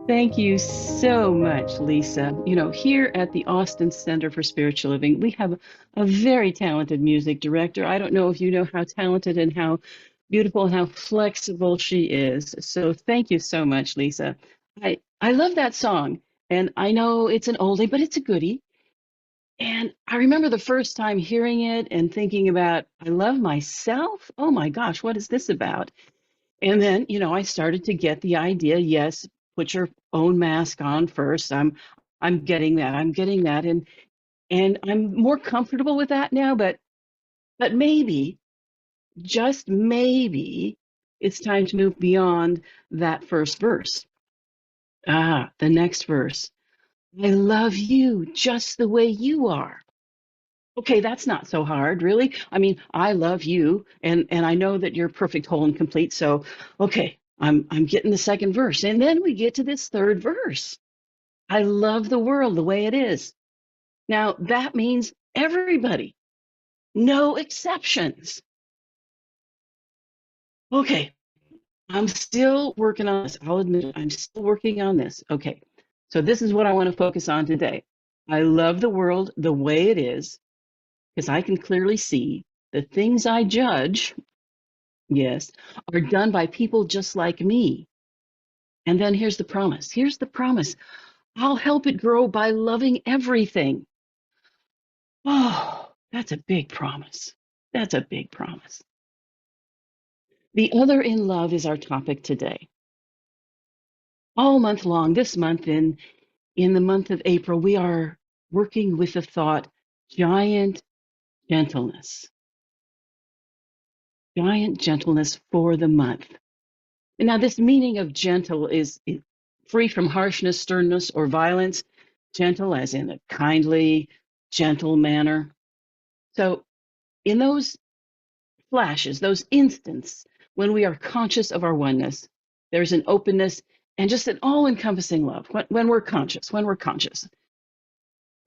Thank you so much, Lisa. Here at the Austin Center for Spiritual Living, we have a very talented music director. I don't know if you know how talented and how beautiful and how flexible she is. So thank you so much, Lisa. I love that song, and I know it's an oldie, but it's a goodie. And I remember the first time hearing it and thinking about, I love myself. Oh my gosh, what is this about? And then, I started to get the idea, yes, put your own mask on first. I'm getting that. I'm getting that. And I'm more comfortable with that now, but maybe, just maybe, it's time to move beyond that first verse. The next verse. I love you just the way you are. Okay, that's not so hard, really. I mean, I love you, and I know that you're perfect, whole, and complete. So, okay, I'm getting the second verse, and then we get to this third verse. I love the world the way it is. Now that means everybody, no exceptions. Okay, I'm still working on this. I'll admit I'm still working on this. Okay, so this is what I want to focus on today. I love the world the way it is because I can clearly see the things I judge, yes, are done by people just like me. And then here's the promise. Here's the promise. I'll help it grow by loving everything. Oh, that's a big promise. That's a big promise. The other in love is our topic today. All month long, this month in the month of April, we are working with the thought giant gentleness. Giant gentleness for the month. And now, this meaning of gentle is free from harshness, sternness, or violence, gentle as in a kindly, gentle manner. So, in those flashes, those instants when we are conscious of our oneness, there's an openness and just an all encompassing love when we're conscious, when we're conscious.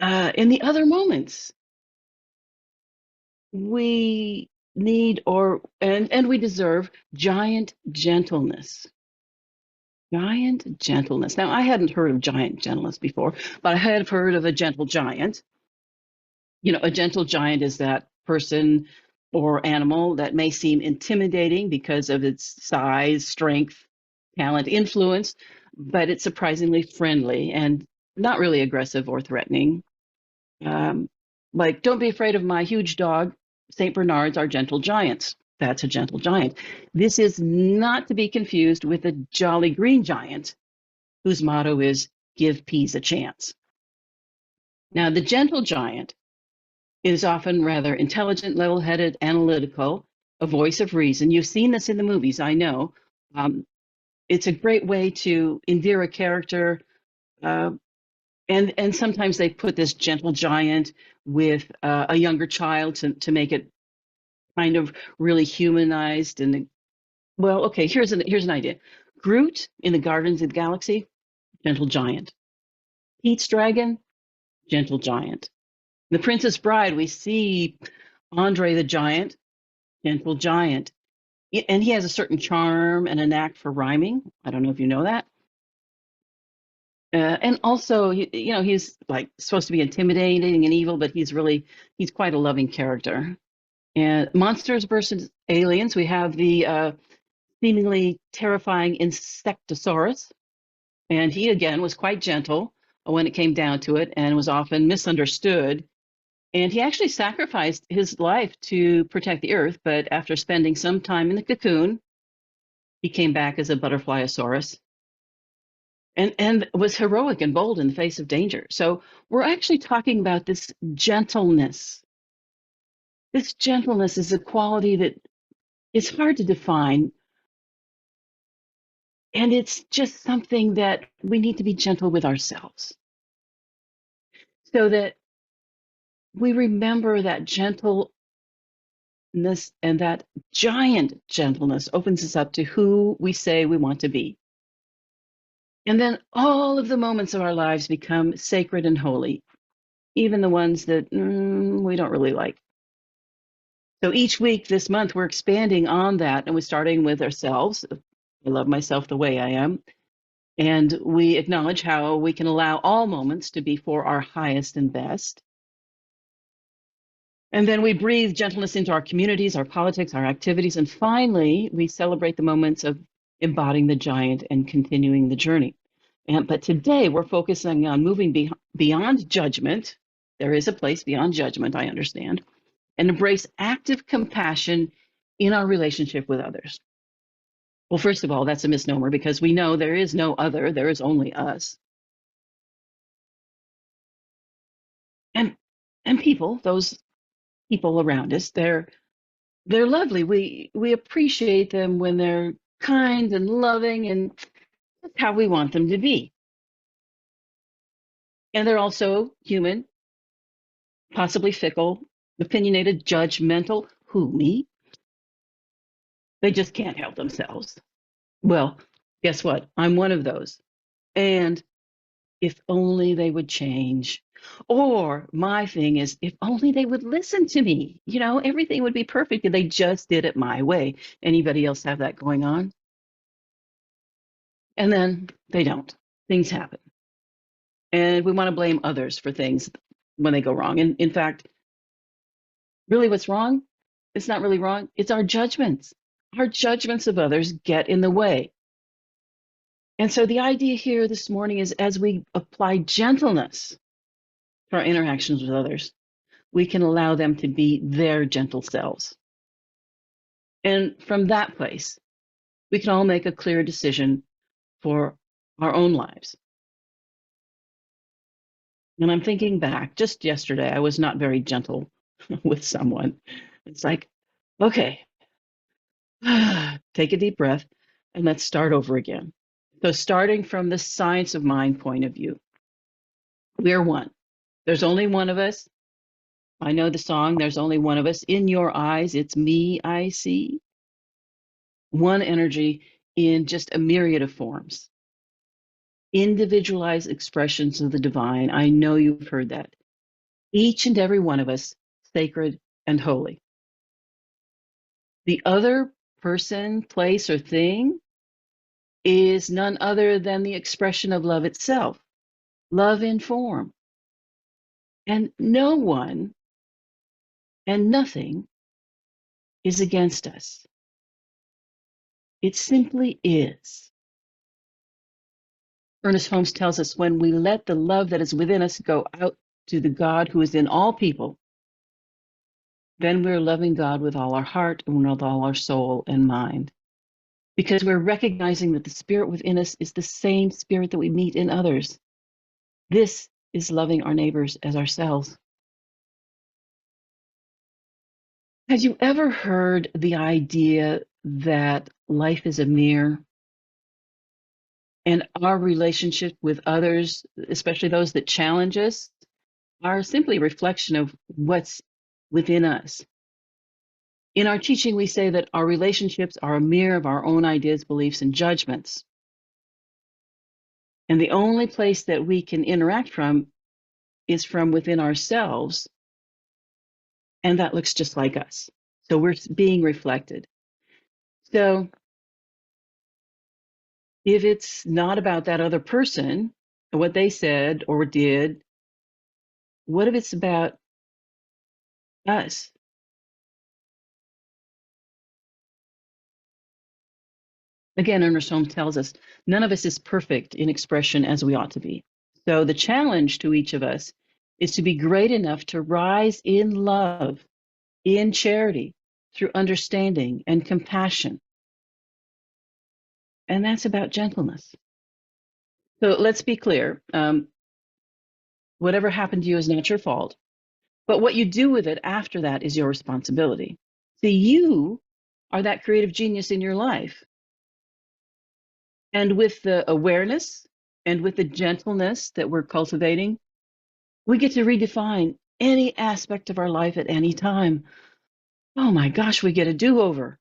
In the other moments, we need and we deserve giant gentleness. Giant gentleness. Now, I hadn't heard of giant gentleness before, but I had heard of a gentle giant. A gentle giant is that person or animal that may seem intimidating because of its size, strength, talent, influence, but it's surprisingly friendly and not really aggressive or threatening. Um, like, don't be afraid of my huge dog. St. Bernards are gentle giants. That's a gentle giant. This is not to be confused with a jolly green giant whose motto is give peas a chance. Now, the gentle giant is often rather intelligent, level headed, analytical, a voice of reason. You've seen this in the movies, I know. Um, it's a great way to endear a character. Uh, and sometimes they put this gentle giant with a younger child to make it kind of really humanized. And well, okay, here's an idea. Groot in the Guardians of the Galaxy, gentle giant. Pete's dragon, gentle giant. The Princess Bride, we see Andre the Giant, gentle giant. And he has a certain charm and a knack for rhyming. I don't know if you know that. And also, he's like supposed to be intimidating and evil, but he's quite a loving character. And monsters versus aliens, we have the seemingly terrifying Insectosaurus. And he, again, was quite gentle when it came down to it and was often misunderstood. And he actually sacrificed his life to protect the earth, but after spending some time in the cocoon, he came back as a butterflyosaurus and was heroic and bold in the face of danger. So we're actually talking about this gentleness. This gentleness is a quality that is hard to define, and it's just something that we need to be gentle with ourselves so that we remember that gentleness and that giant gentleness opens us up to who we say we want to be. And then all of the moments of our lives become sacred and holy, even the ones that we don't really like. So each week this month, we're expanding on that, and we're starting with ourselves. I love myself the way I am. And we acknowledge how we can allow all moments to be for our highest and best. And then we breathe gentleness into our communities, our politics, our activities. And finally, we celebrate the moments of embodying the giant and continuing the journey. But today we're focusing on moving beyond judgment. There is a place beyond judgment, I understand, and embrace active compassion in our relationship with others. Well, first of all, that's a misnomer because we know there is no other, there is only us. And people, those people around us, they're lovely. We appreciate them when they're kind and loving, and that's how we want them to be. And they're also human, possibly fickle, opinionated, judgmental. Who, me? They just can't help themselves. Well, guess what? I'm one of those. And if only they would change. Or my thing is, if only they would listen to me, everything would be perfect if they just did it my way. Anybody else have that going on? And then they don't. Things happen. And we want to blame others for things when they go wrong. And in fact, really what's wrong? It's not really wrong. It's our judgments. Our judgments of others get in the way. And so the idea here this morning is as we apply gentleness to our interactions with others, we can allow them to be their gentle selves. And from that place, we can all make a clear decision for our own lives. And I'm thinking back, just yesterday, I was not very gentle with someone. It's like, okay, take a deep breath and let's start over again. So, starting from the science of mind point of view, we're one. There's only one of us. I know the song, There's Only One of Us. In your eyes, it's me I see. One energy in just a myriad of forms. Individualized expressions of the divine. I know you've heard that. Each and every one of us, sacred and holy. The other person, place, or thing is none other than the expression of love itself, love in form. And no one and nothing is against us. It simply is. Ernest Holmes tells us when we let the love that is within us go out to the God who is in all people, then we're loving God with all our heart and with all our soul and mind. Because we're recognizing that the spirit within us is the same spirit that we meet in others. This is loving our neighbors as ourselves. Have you ever heard the idea that life is a mirror and our relationship with others, especially those that challenge us, are simply a reflection of what's within us? In our teaching, we say that our relationships are a mirror of our own ideas, beliefs, and judgments. And the only place that we can interact from is from within ourselves. And that looks just like us. So we're being reflected. So if it's not about that other person, what they said or did, what if it's about us? Again, Ernest Holmes tells us none of us is perfect in expression as we ought to be. So the challenge to each of us is to be great enough to rise in love, in charity, through understanding and compassion. And that's about gentleness. So let's be clear. Whatever happened to you is not your fault. But what you do with it after that is your responsibility. See, you are that creative genius in your life. And with the awareness and with the gentleness that we're cultivating, we get to redefine any aspect of our life at any time. Oh my gosh, we get a do-over.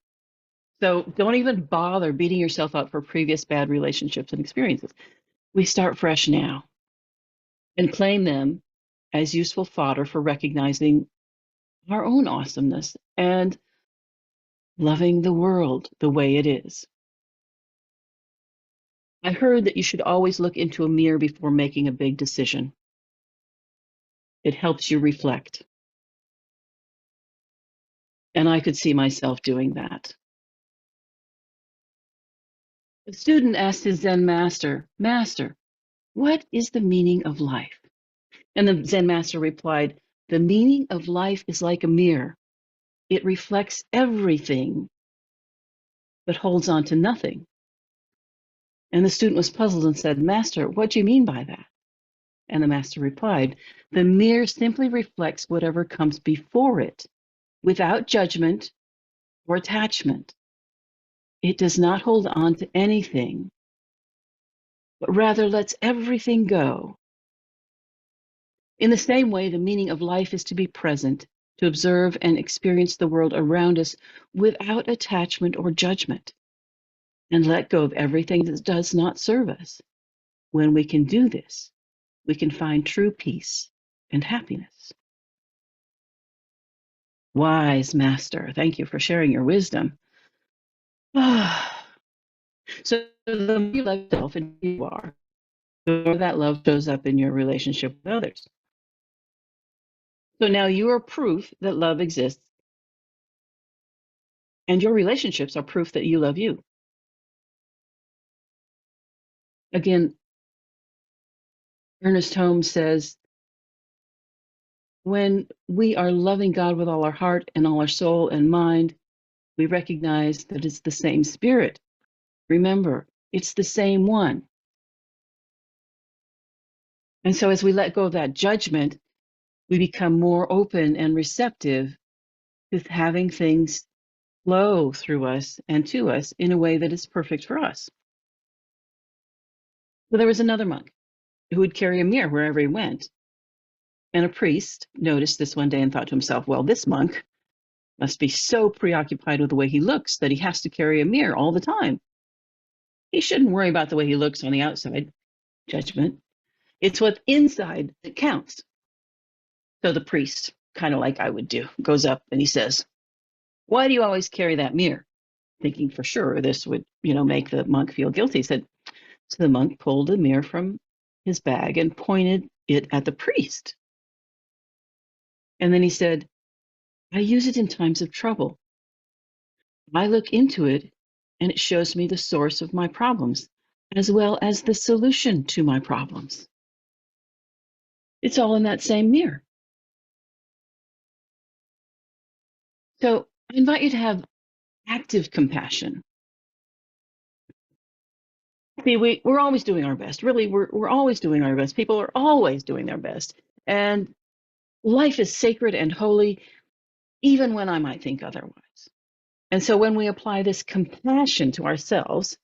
So don't even bother beating yourself up for previous bad relationships and experiences. We start fresh now and claim them as useful fodder for recognizing our own awesomeness and loving the world the way it is. I heard that you should always look into a mirror before making a big decision. It helps you reflect. And I could see myself doing that. A student asked his Zen master, Master, what is the meaning of life? And the Zen master replied, the meaning of life is like a mirror. It reflects everything, but holds on to nothing. And the student was puzzled and said, Master, what do you mean by that? And the master replied, the mirror simply reflects whatever comes before it, without judgment or attachment. It does not hold on to anything, but rather lets everything go. In the same way, the meaning of life is to be present, to observe and experience the world around us without attachment or judgment, and let go of everything that does not serve us. When we can do this, we can find true peace and happiness. Wise master, thank you for sharing your wisdom. So the more you love yourself and who you are, the more that love shows up in your relationship with others. So now you are proof that love exists, and your relationships are proof that you love you. Again, Ernest Holmes says, when we are loving God with all our heart and all our soul and mind, we recognize that it's the same spirit. Remember, it's the same one. And so as we let go of that judgment, we become more open and receptive to having things flow through us and to us in a way that is perfect for us. So there was another monk who would carry a mirror wherever he went. And a priest noticed this one day and thought to himself, well, this monk must be so preoccupied with the way he looks that he has to carry a mirror all the time. He shouldn't worry about the way he looks on the outside, judgment. It's what's inside that counts. So the priest, kind of like I would do, goes up and he says, why do you always carry that mirror? Thinking for sure this would, make the monk feel guilty. He said, so the monk pulled a mirror from his bag and pointed it at the priest. And then he said, I use it in times of trouble. I look into it and it shows me the source of my problems, as well as the solution to my problems. It's all in that same mirror. So I invite you to have active compassion. See, we're always doing our best. Really, we're always doing our best. People are always doing their best. And life is sacred and holy, even when I might think otherwise. And so when we apply this compassion to ourselves,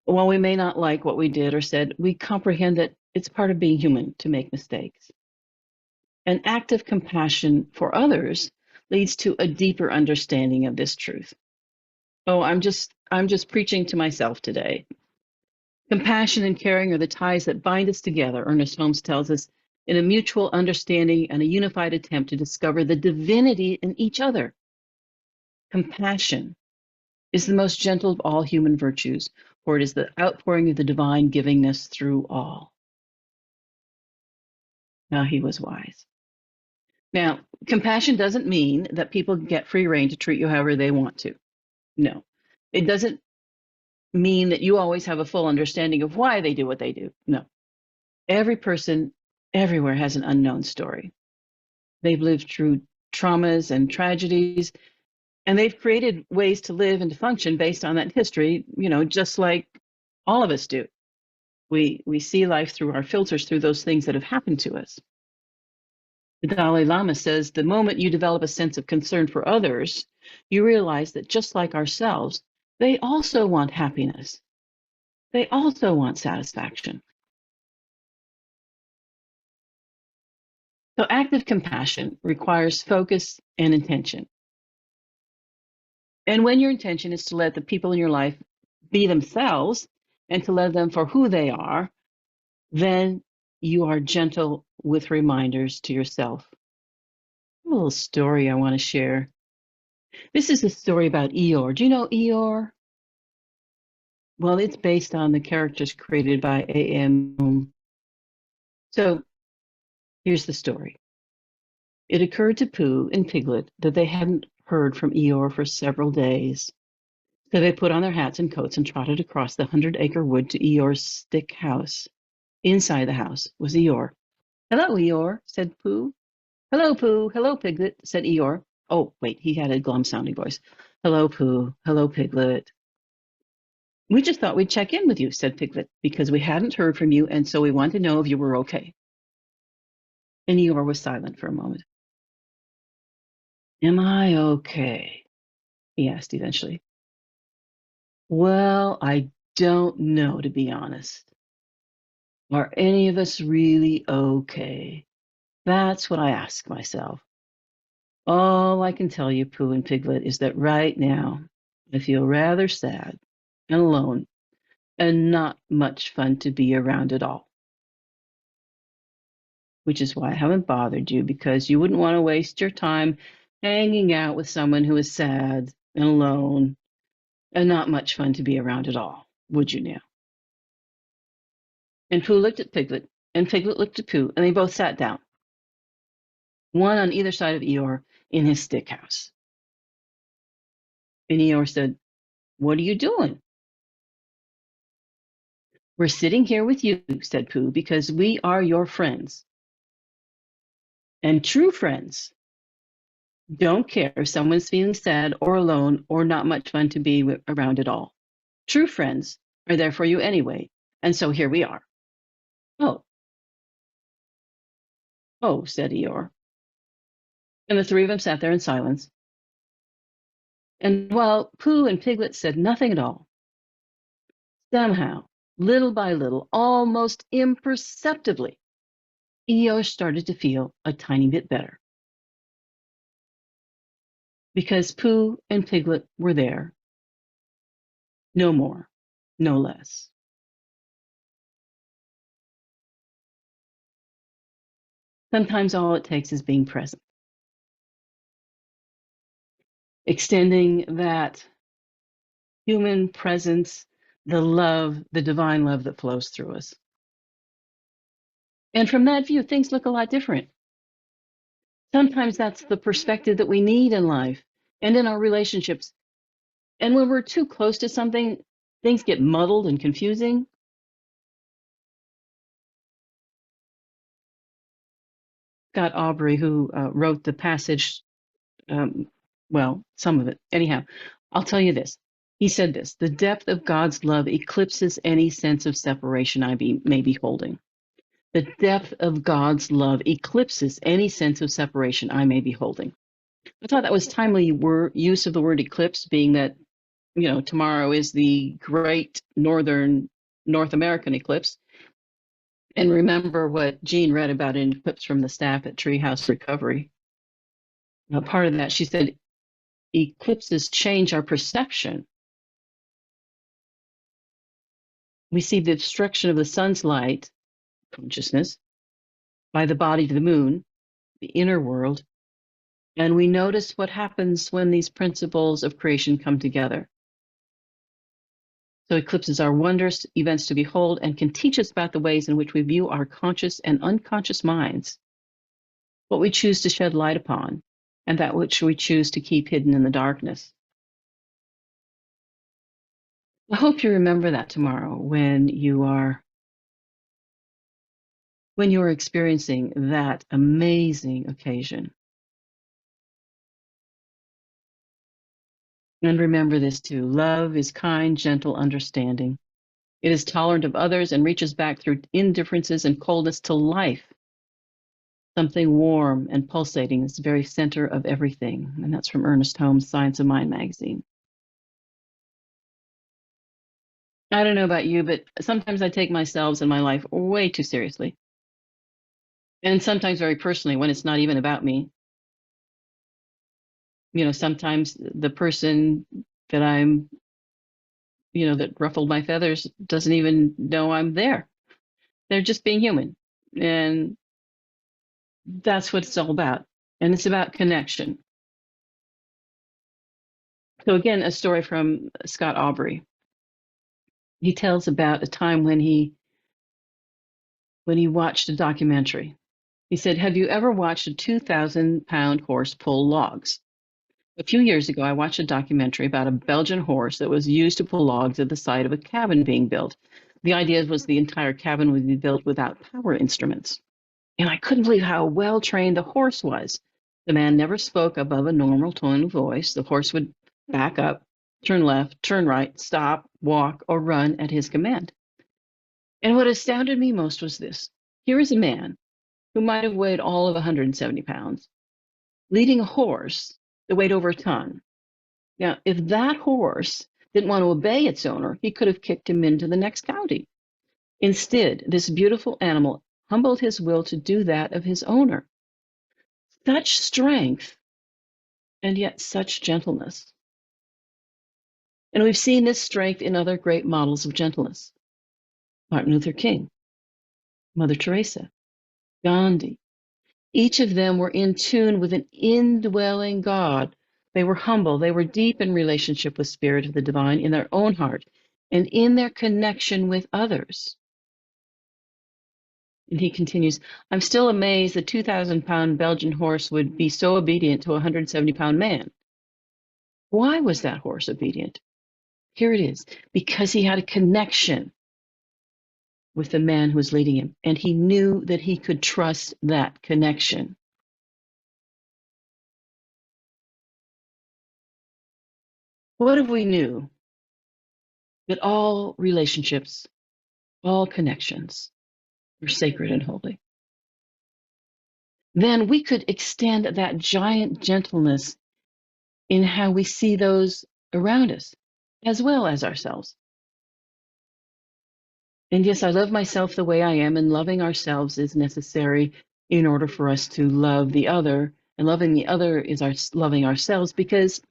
while we may not like what we did or said, we comprehend that it's part of being human to make mistakes. An act of compassion for others leads to a deeper understanding of this truth. Oh, I'm just preaching to myself today. Compassion and caring are the ties that bind us together, Ernest Holmes tells us, in a mutual understanding and a unified attempt to discover the divinity in each other. Compassion is the most gentle of all human virtues, for it is the outpouring of the divine givingness through all. Now he was wise. Now, compassion doesn't mean that people get free rein to treat you however they want to. No. It doesn't mean that you always have a full understanding of why they do what they do. No. Every person everywhere has an unknown story. They've lived through traumas and tragedies, and they've created ways to live and to function based on that history, just like all of us do. We see life through our filters, through those things that have happened to us. The Dalai Lama says the moment you develop a sense of concern for others, you realize that just like ourselves, they also want happiness. They also want satisfaction. So active compassion requires focus and intention. And when your intention is to let the people in your life be themselves and to love them for who they are, then you are gentle with reminders to yourself. A little story I want to share. This is a story about Eeyore. Do you know Eeyore? Well, it's based on the characters created by A.M. So here's the story. It occurred to Pooh and Piglet that they hadn't heard from Eeyore for several days. So they put on their hats and coats and trotted across the 100-acre wood to Eeyore's stick house. Inside the house was Eeyore. Hello, Eeyore, said Pooh. Hello, Pooh. Hello, Piglet, said Eeyore. Oh, wait, he had a glum-sounding voice. Hello, Pooh. Hello, Piglet. We just thought we'd check in with you, said Piglet, because we hadn't heard from you, and so we wanted to know if you were okay. And Eeyore was silent for a moment. Am I okay? He asked eventually. Well, I don't know, to be honest. Are any of us really okay? That's what I ask myself. All I can tell you, Pooh and Piglet, is that right now I feel rather sad and alone and not much fun to be around at all. Which is why I haven't bothered you, because you wouldn't want to waste your time hanging out with someone who is sad and alone and not much fun to be around at all, would you now? And Pooh looked at Piglet, and Piglet looked at Pooh, and they both sat down, one on either side of Eeyore in his stick house. And Eeyore said, "What are you doing?" "We're sitting here with you," said Pooh, "because we are your friends. And true friends don't care if someone's feeling sad or alone or not much fun to be around at all. True friends are there for you anyway. And so here we are." "Oh, oh," said Eeyore. And the three of them sat there in silence. And while Pooh and Piglet said nothing at all, somehow, little by little, almost imperceptibly, Eeyore started to feel a tiny bit better. Because Pooh and Piglet were there. No more, no less. Sometimes all it takes is being present, extending that human presence, the love, the divine love that flows through us. And from that view, things look a lot different. Sometimes that's the perspective that we need in life and in our relationships. And when we're too close to something, things get muddled and confusing. Scott Aubrey, who wrote the passage, um, well, some of it, anyhow, I'll tell you this. He said this: "The depth of God's love eclipses any sense of separation may be holding." The depth of God's love eclipses any sense of separation I may be holding. I thought that was timely use of the word eclipse, being that, tomorrow is the great North American eclipse. And remember what Jean read about in clips from the staff at Treehouse Recovery. Part of that, she said, eclipses change our perception. We see the obstruction of the sun's light, consciousness, by the body of the moon, the inner world, and we notice what happens when these principles of creation come together. So eclipses are wondrous events to behold and can teach us about the ways in which we view our conscious and unconscious minds, what we choose to shed light upon, and that which we choose to keep hidden in the darkness. I hope you remember that tomorrow when you are experiencing that amazing occasion. And remember this too: love is kind, gentle, understanding. It is tolerant of others and reaches back through indifferences and coldness to life. Something warm and pulsating is the very center of everything. And that's from Ernest Holmes' Science of Mind magazine. I don't know about you, but sometimes I take myself and my life way too seriously. And sometimes very personally, when it's not even about me. Sometimes the person that that ruffled my feathers doesn't even know I'm there. They're just being human. And that's what it's all about. And it's about connection. So again, a story from Scott Aubrey. He tells about a time when he watched a documentary. He said, "Have you ever watched a 2,000-pound horse pull logs?" A few years ago, I watched a documentary about a Belgian horse that was used to pull logs at the site of a cabin being built. The idea was the entire cabin would be built without power instruments. And I couldn't believe how well trained the horse was. The man never spoke above a normal tone of voice. The horse would back up, turn left, turn right, stop, walk, or run at his command. And what astounded me most was this. Here is a man who might have weighed all of 170 pounds, leading a horse that weighed over a ton. Now, if that horse didn't want to obey its owner, he could have kicked him into the next county. Instead, this beautiful animal humbled his will to do that of his owner. Such strength and yet such gentleness. And we've seen this strength in other great models of gentleness. Martin Luther King, Mother Teresa, Gandhi. Each of them were in tune with an indwelling God. They were humble. They were deep in relationship with Spirit of the Divine in their own heart and in their connection with others. And he continues, I'm still amazed the 2,000-pound Belgian horse would be so obedient to a 170-pound man. Why was that horse obedient? Here it is, because he had a connection with the man who was leading him, and he knew that he could trust that connection. What if we knew that all relationships, all connections are sacred and holy? Then we could extend that giant gentleness in how we see those around us, as well as ourselves. And yes, I love myself the way I am, and loving ourselves is necessary in order for us to love the other. And loving the other is loving ourselves, because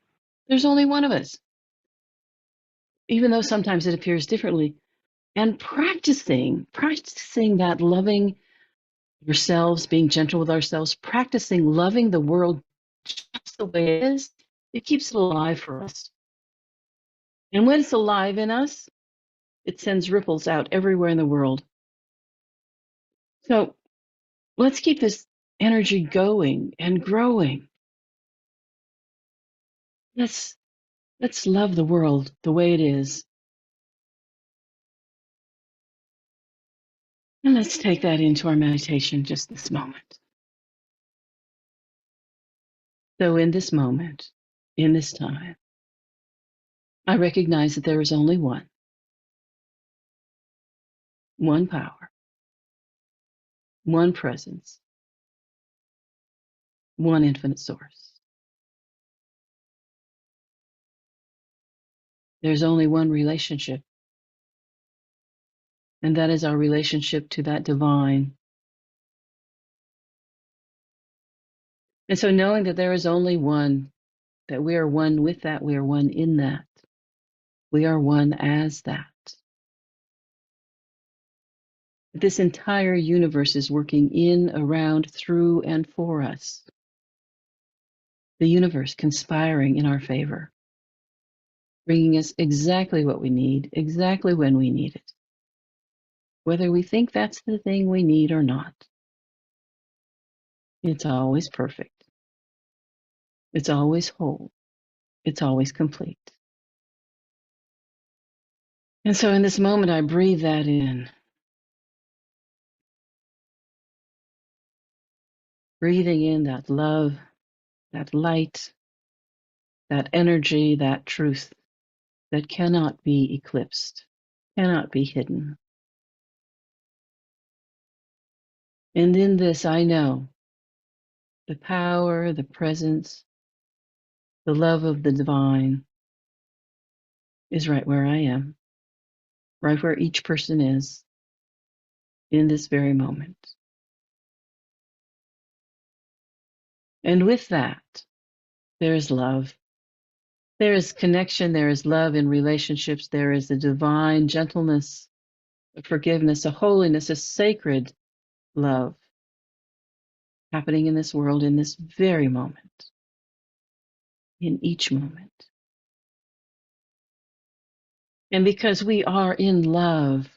there's only one of us, even though sometimes it appears differently. And practicing that loving yourselves, being gentle with ourselves, practicing loving the world just the way it is, it keeps it alive for us. And when it's alive in us, it sends ripples out everywhere in the world. So let's keep this energy going and growing. Let's love the world the way it is. And let's take that into our meditation just this moment. So in this moment, in this time, I recognize that there is only one power, one presence, one infinite source. There's only one relationship, and that is our relationship to that divine. And so knowing that there is only one, that we are one with that, we are one in that, we are one as that. This entire universe is working in, around, through, and for us. The universe conspiring in our favor, bringing us exactly what we need, exactly when we need it, whether we think that's the thing we need or not. It's always perfect. It's always whole. It's always complete. And so in this moment, I breathe that in. Breathing in that love, that light, that energy, that truth that cannot be eclipsed, cannot be hidden. And in this, I know the power, the presence, the love of the divine is right where I am, right where each person is in this very moment. And with that, there is love. There is connection, there is love in relationships, there is a divine gentleness, a forgiveness, a holiness, a sacred love happening in this world in this very moment, in each moment. And because we are in love,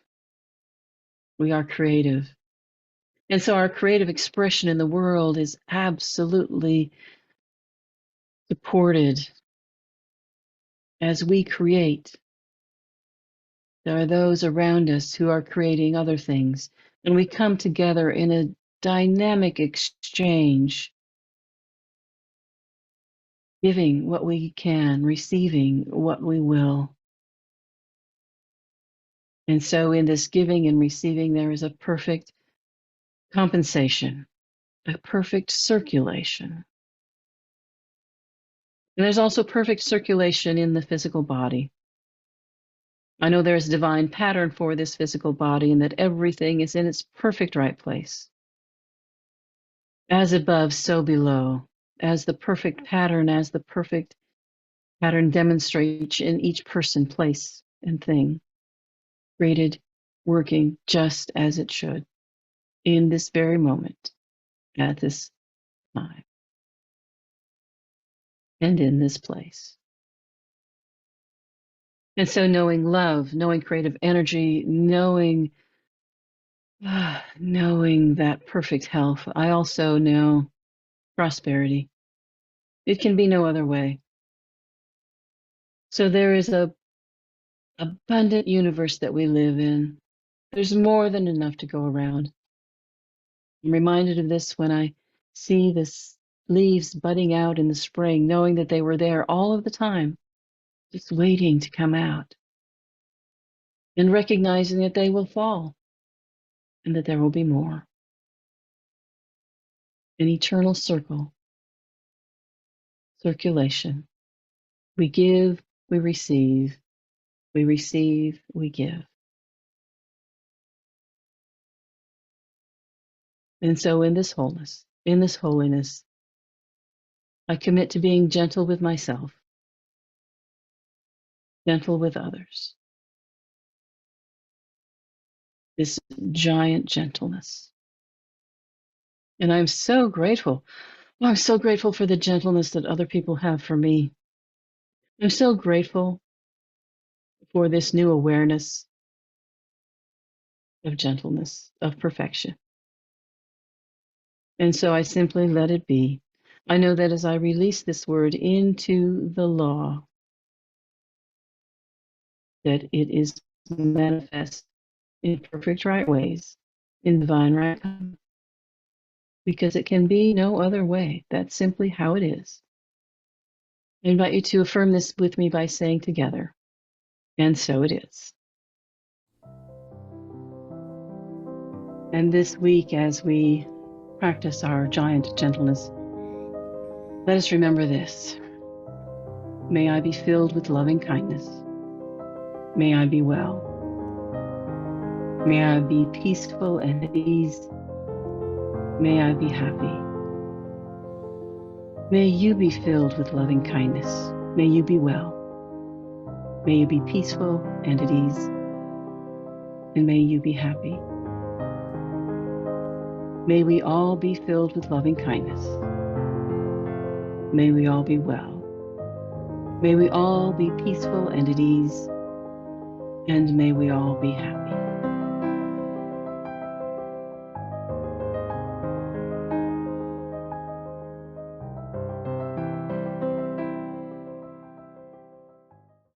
we are creative. And so our creative expression in the world is absolutely supported as we create. There are those around us who are creating other things, and we come together in a dynamic exchange, giving what we can, receiving what we will. And so in this giving and receiving, there is a perfect compensation, a perfect circulation. And there's also perfect circulation in the physical body. I know there's a divine pattern for this physical body and that everything is in its perfect right place. As above, so below. As the perfect pattern demonstrates in each person, place, and thing, created, working just as it should, in this very moment, at this time, and in this place. And so knowing love, knowing creative energy, knowing that perfect health, I also know prosperity. It can be no other way. So there is a abundant universe that we live in. There's more than enough to go around. I'm reminded of this when I see this leaves budding out in the spring, knowing that they were there all of the time, just waiting to come out, and recognizing that they will fall and that there will be more. An eternal circulation. We give, we receive, we give. And so in this wholeness, in this holiness, I commit to being gentle with myself, gentle with others. This giant gentleness. And I'm so grateful. I'm so grateful for the gentleness that other people have for me. I'm so grateful for this new awareness of gentleness, of perfection. And so I simply let it be. I know that as I release this word into the law, that it is manifest in perfect right ways, in divine right time, because it can be no other way. That's simply how it is. I invite you to affirm this with me by saying together, and so it is. And this week, as we practice our giant gentleness, let us remember this. May I be filled with loving kindness. May I be well. May I be peaceful and at ease. May I be happy. May you be filled with loving kindness. May you be well. May you be peaceful and at ease. And may you be happy. May we all be filled with loving kindness. May we all be well. May we all be peaceful and at ease. And may we all be happy.